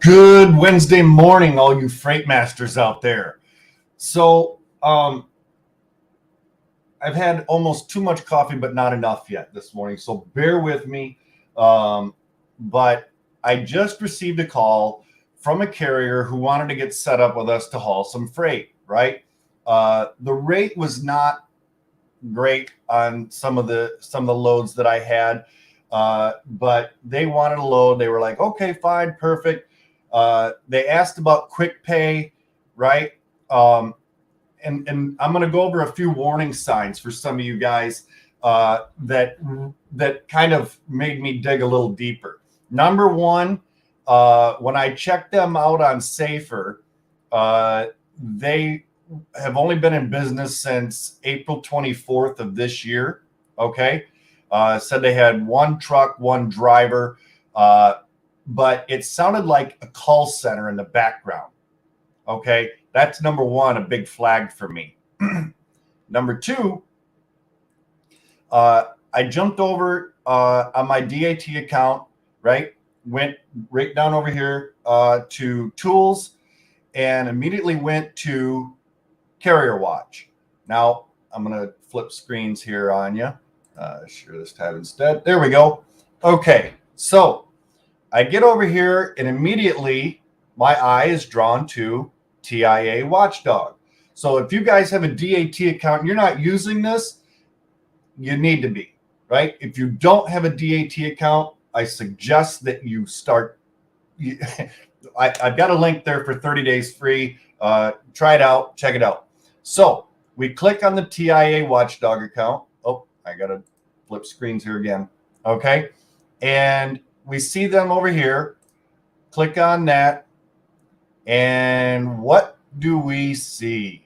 Good Wednesday morning, all you freight masters out there. So, I've had almost too much coffee, but not enough yet this morning. So bear with me. But I just received a call from a carrier who wanted to get set up with us to haul some freight, right? The rate was not great on some of the loads that I had, but they wanted a load. They were like, okay, fine, perfect. They asked about quick pay, right? And I'm going to go over a few warning signs for some of you guys that kind of made me dig a little deeper. Number one, when I checked them out on Safer, they have only been in business since April 24th of this year. Okay. Said they had one truck, one driver, but it sounded like a call center in the background. Okay. That's number one, a big flag for me. Number two, I jumped over on my DAT account, right? Went right down over here to tools and immediately went to Carrier Watch. Now I'm going to flip screens here on you. Share this tab instead. There we go. Okay, so I get over here and immediately my eye is drawn to TIA Watchdog. So if you guys have a DAT account and you're not using this, you need to be, right? If you don't have a DAT account, I suggest that you start. I've got a link there for 30 days free. Try it out. Check it out. So we click on the TIA Watchdog account. Oh, I got to flip screens here again. Okay. And we see them over here. Click on that. And what do we see?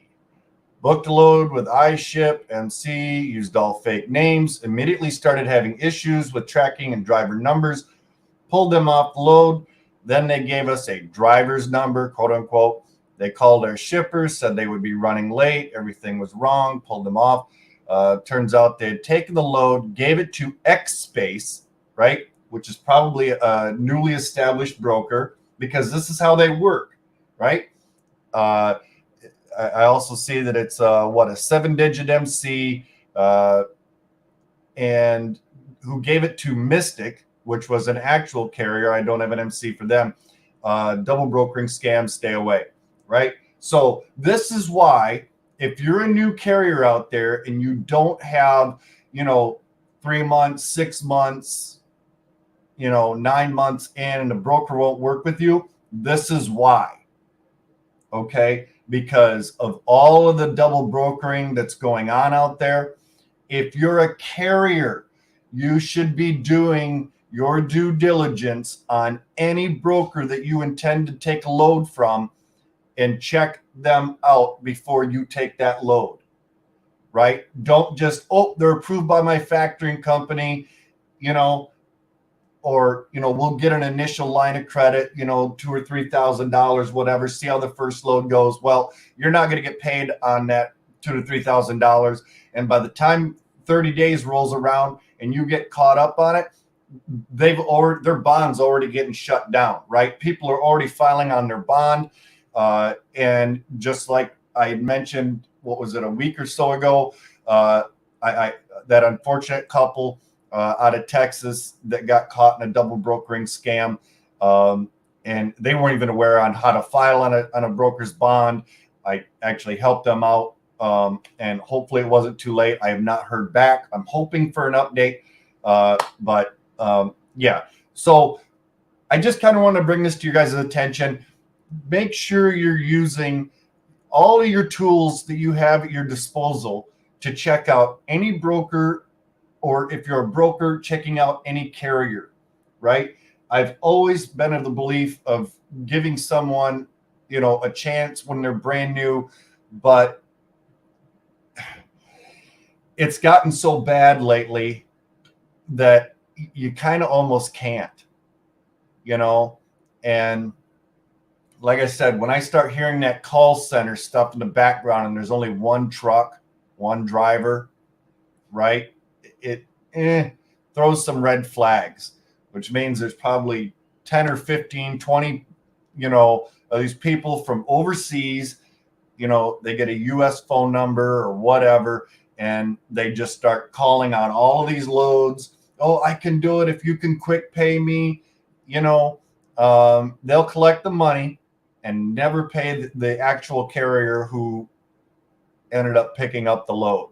Booked a load with iShip, MC, used all fake names, immediately started having issues with tracking and driver numbers, pulled them off the load. Then they gave us a driver's number, quote unquote. They called our shippers, said they would be running late. Everything was wrong, pulled them off. Turns out they had taken the load, gave it to X Space, right? Which is probably a newly established broker because this is how they work, right? I also see that it's a 7-digit MC, and who gave it to Mystic, which was an actual carrier. I don't have an MC for them. Double brokering scam, stay away, right? So this is why if you're a new carrier out there and you don't have, 3 months, 6 months, 9 months in and the broker won't work with you, this is why. Okay, because of all of the double brokering that's going on out there. If you're a carrier, you should be doing your due diligence on any broker that you intend to take a load from and check them out before you take that load, right? Don't just, they're approved by my factoring company, or we'll get an initial line of credit, $2,000 or $3,000, whatever. See how the first load goes. Well, you're not going to get paid on that $2,000 to $3,000, and by the time 30 days rolls around and you get caught up on it, their bond's already getting shut down, right? People are already filing on their bond, and just like I had mentioned, what was it, a week or so ago? That unfortunate couple out of Texas that got caught in a double brokering scam, and they weren't even aware on how to file on a broker's bond. I actually helped them out, and hopefully it wasn't too late. I have not heard back. I'm hoping for an update, but yeah. So I just kind of want to bring this to you guys' attention. Make sure you're using all of your tools that you have at your disposal to check out any broker, or if you're a broker, checking out any carrier, right? I've always been of the belief of giving someone, a chance when they're brand new, but it's gotten so bad lately that you kind of almost can't, and like I said, when I start hearing that call center stuff in the background and there's only one truck, one driver, right? It throws some red flags, which means there's probably 10 or 15, 20 these people from overseas, they get a US phone number or whatever, and they just start calling on all of these loads. Oh, I can do it if you can quick pay me. They'll collect the money and never pay the actual carrier who ended up picking up the load,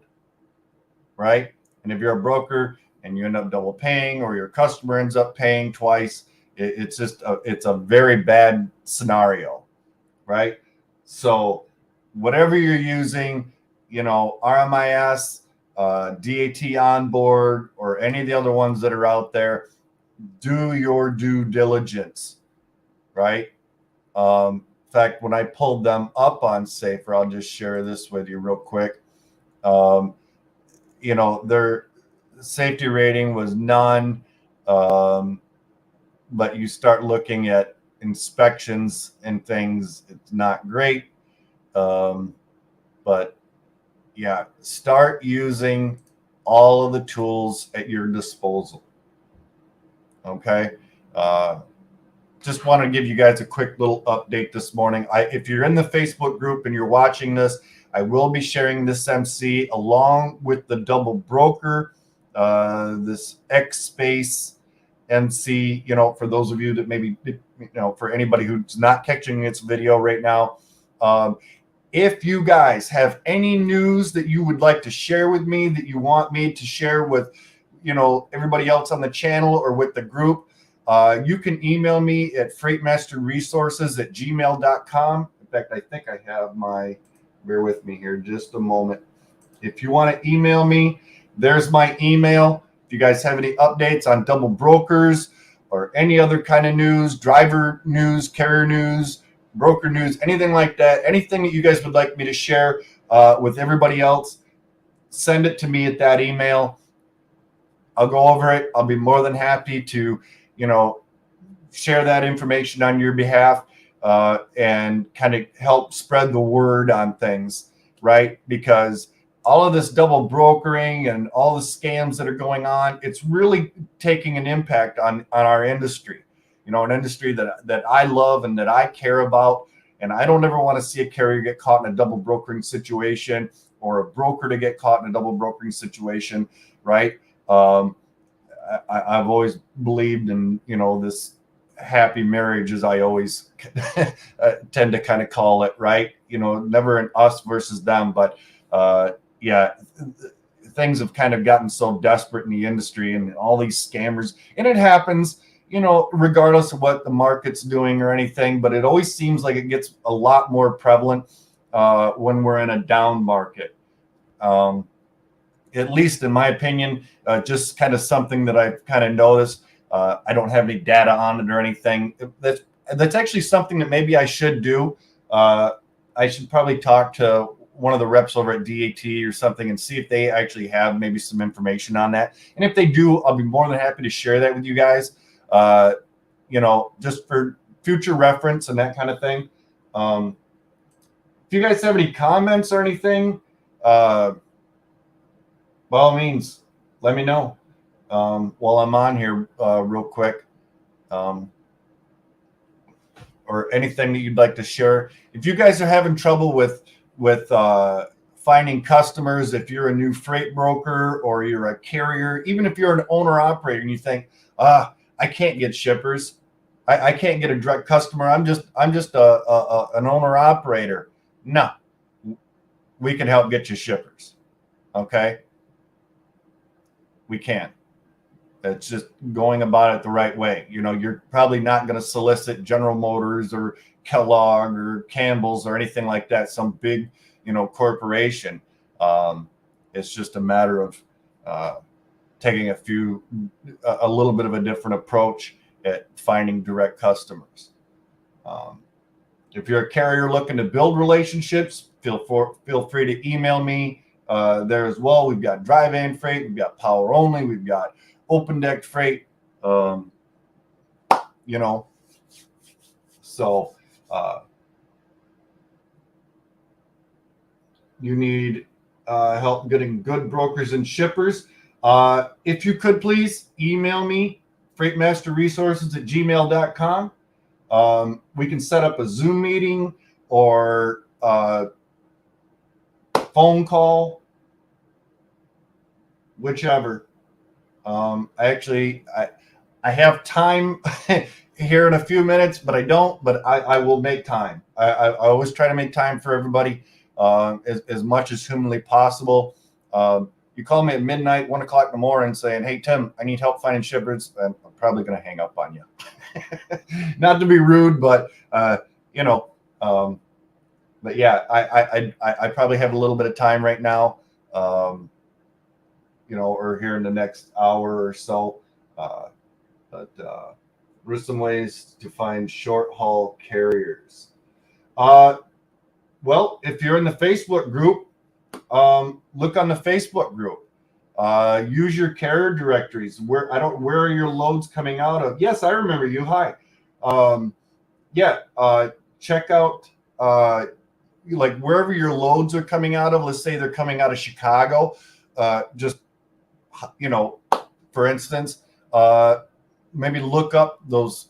right? And if you're a broker and you end up double paying, or your customer ends up paying twice, it's a very bad scenario, right? So whatever you're using, RMIS, DAT onboard, or any of the other ones that are out there, do your due diligence, right? In fact, when I pulled them up on Safer, I'll just share this with you real quick. Their safety rating was none, but you start looking at inspections and things, it's not great. But yeah, start using all of the tools at your disposal. Okay. Just want to give you guys a quick little update this morning. If you're in the Facebook group and you're watching this, I will be sharing this MC along with the double broker, this X space MC, for those of you that maybe, for anybody who's not catching this video right now. If you guys have any news that you would like to share with me, that you want me to share with, everybody else on the channel or with the group, you can email me at freightmasterresources@gmail.com. In fact, I think I have bear with me here just a moment. If you want to email me, there's my email. If you guys have any updates on double brokers or any other kind of news, driver news, carrier news, broker news, anything like that, anything that you guys would like me to share with everybody else, send it to me at that email. I'll go over it. I'll be more than happy to, share that information on your behalf and kind of help spread the word on things, right? Because all of this double brokering and all the scams that are going on, it's really taking an impact on our industry. An industry that I love and that I care about. And I don't ever want to see a carrier get caught in a double brokering situation, or a broker to get caught in a double brokering situation, right? I've always believed in, this happy marriage, as I always tend to kind of call it, right? Never an us versus them, but yeah, things have kind of gotten so desperate in the industry, and all these scammers, and it happens, regardless of what the market's doing or anything, but it always seems like it gets a lot more prevalent when we're in a down market. At least in my opinion, just kind of something that I've kind of noticed. I don't have any data on it or anything. That's actually something that maybe I should do. I should probably talk to one of the reps over at DAT or something and see if they actually have maybe some information on that. And if they do, I'll be more than happy to share that with you guys, just for future reference and that kind of thing. If you guys have any comments or anything, by all means, let me know while I'm on here real quick, or anything that you'd like to share. If you guys are having trouble with finding customers, if you're a new freight broker or you're a carrier, even if you're an owner operator and you think, I can't get shippers, I can't get a direct customer, I'm just an owner operator. No, we can help get you shippers. Okay. We can. It's just going about it the right way. You're probably not going to solicit General Motors or Kellogg or Campbell's or anything like that, some big, corporation. It's just a matter of taking a little bit of a different approach at finding direct customers. If you're a carrier looking to build relationships, feel free to email me there as well. We've got dry van freight, we've got power only, we've got open deck freight, so you need help getting good brokers and shippers. If you could please email me, freightmasterresources@gmail.com. We can set up a Zoom meeting or phone call, whichever. I have time here in a few minutes, but I don't. But I will make time. I always try to make time for everybody as much as humanly possible. You call me at midnight, 1 o'clock in the morning, saying, "Hey Tim, I need help finding shippers," and I'm probably going to hang up on you. Not to be rude, but you know. But yeah, I probably have a little bit of time right now. You know, or here in the next hour or so. But what are some ways to find short haul carriers? Well, if you're in the Facebook group, look on the Facebook group. Use your carrier directories. Where are your loads coming out of? Yes, I remember you. Hi. Check out like wherever your loads are coming out of. Let's say they're coming out of Chicago. Just for instance, maybe look up those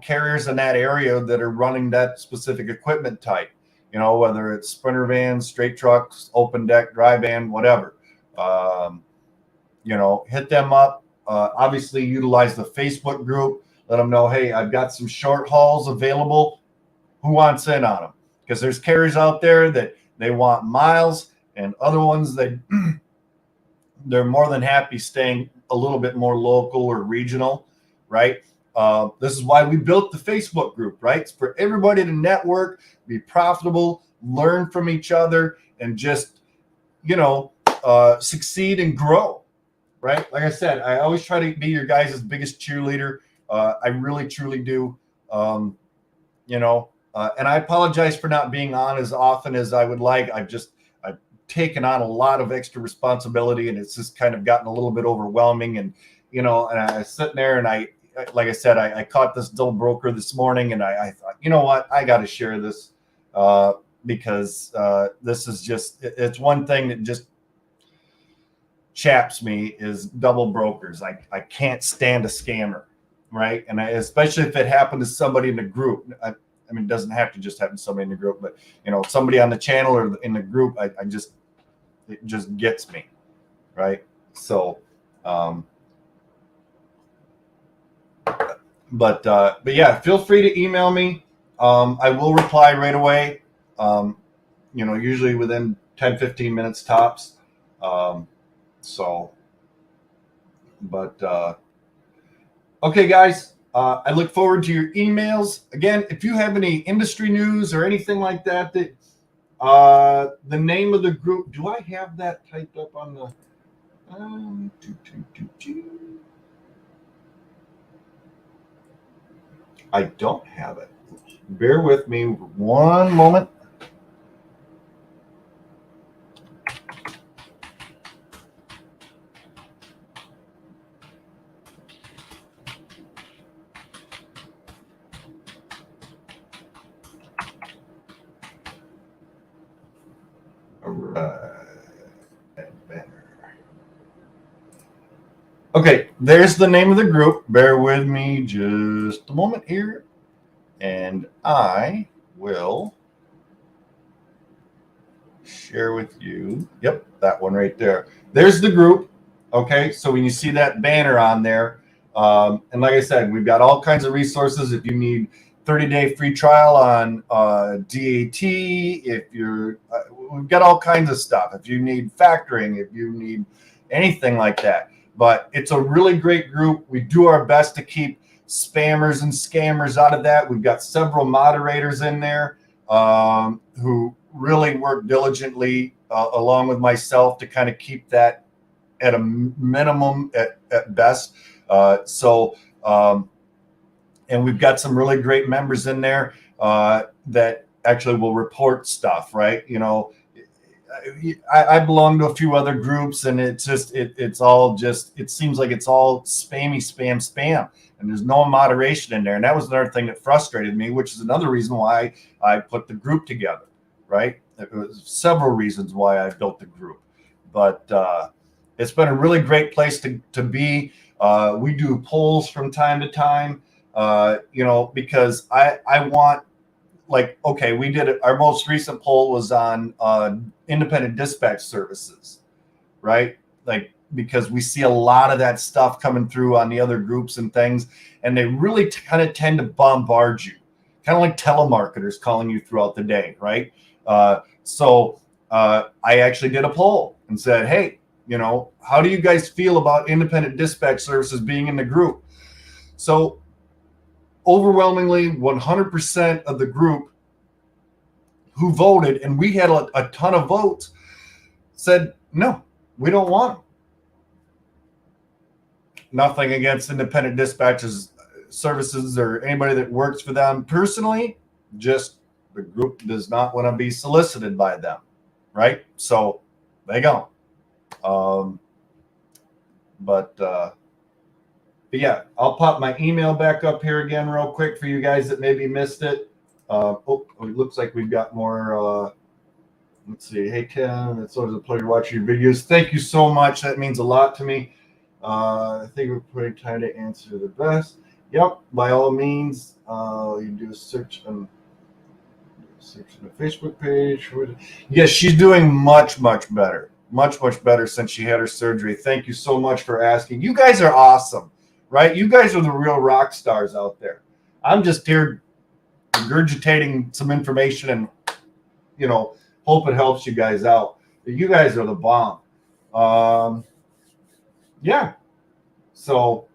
carriers in that area that are running that specific equipment type. Whether it's sprinter vans, straight trucks, open deck, dry van, whatever. Hit them up. Obviously, utilize the Facebook group. Let them know, hey, I've got some short hauls available. Who wants in on them? Because there's carriers out there that they want miles, and other ones that they're more than happy staying a little bit more local or regional, right? This is why we built the Facebook group, right? It's for everybody to network, be profitable, learn from each other, and just, succeed and grow, right? Like I said, I always try to be your guys' biggest cheerleader. I really, truly do. And I apologize for not being on as often as I would like. I've taken on a lot of extra responsibility, and it's just kind of gotten a little bit overwhelming. And, and I was sitting there and like I said, I caught this dull broker this morning, and I thought, you know what, I got to share this because this is it's one thing that just chaps me is double brokers. I can't stand a scammer, right? And especially if it happened to somebody in the group. I mean, it doesn't have to just happen to somebody in the group, but somebody on the channel or in the group, it just gets me, right? So, but yeah, feel free to email me. I will reply right away. Usually within 10-15 minutes tops. Okay, guys. I look forward to your emails. Again, if you have any industry news or anything like that, the name of the group, do I have that typed up on the... I don't have it. Bear with me one moment. Okay, there's the name of the group. Bear with me just a moment here, and I will share with you. Yep, that one right there. There's the group. Okay, so when you see that banner on there, and like I said, we've got all kinds of resources. If you need 30-day free trial on DAT, we've got all kinds of stuff. If you need factoring, if you need anything like that. But it's a really great group. We do our best to keep spammers and scammers out of that. We've got several moderators in there who really work diligently along with myself to kind of keep that at a minimum at best. And we've got some really great members in there that actually will report stuff, right? I belong to a few other groups, and it seems like it's all spam, and there's no moderation in there. And that was another thing that frustrated me, which is another reason why I put the group together, right? There was several reasons why I built the group, but it's been a really great place to be. We do polls from time to time. because I want, like, okay, we did it. Our most recent poll was on independent dispatch services, right? Like, because we see a lot of that stuff coming through on the other groups and things, and they really kind of tend to bombard you, kind of like telemarketers calling you throughout the day, right? So I actually did a poll and said, hey, how do you guys feel about independent dispatch services being in the group? So overwhelmingly 100% of the group who voted, and we had a ton of votes, said no, we don't want them. Nothing against independent dispatches services or anybody that works for them personally, just the group does not want to be solicited by them, right? So they go. But yeah, I'll pop my email back up here again real quick for you guys that maybe missed it. It looks like we've got more. Let's see. Hey, Tim, it's always a pleasure watching your videos. Thank you so much. That means a lot to me. I think we're putting time to answer the best. Yep, by all means. You can do a search on the Facebook page. Yes, she's doing much, much better. Much, much better since she had her surgery. Thank you so much for asking. You guys are awesome, right? You guys are the real rock stars out there. I'm just here regurgitating some information and, hope it helps you guys out. You guys are the bomb. Yeah. So,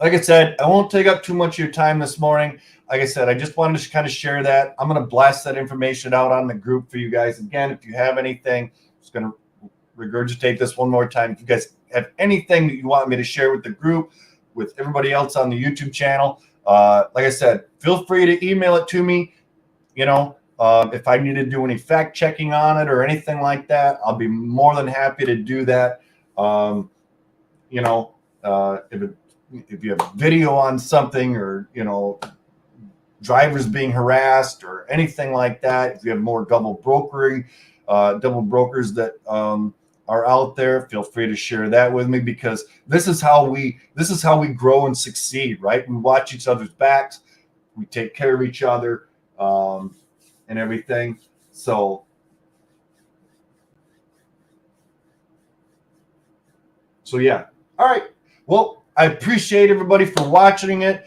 like I said, I won't take up too much of your time this morning. Like I said, I just wanted to kind of share that. I'm going to blast that information out on the group for you guys. Again, if you have anything, I'm just going to regurgitate this one more time. If you guys have anything that you want me to share with the group, with everybody else on the YouTube channel, like I said, feel free to email it to me. If I need to do any fact checking on it or anything like that, I'll be more than happy to do that. If you have video on something, or drivers being harassed or anything like that, if you have more double brokers that are out there, feel free to share that with me, because this is how we grow and succeed, right? We watch each other's backs, we take care of each other, and everything. So yeah. All right. Well, I appreciate everybody for watching it.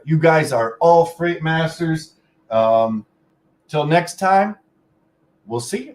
You guys are all freight masters. Till next time, we'll see you.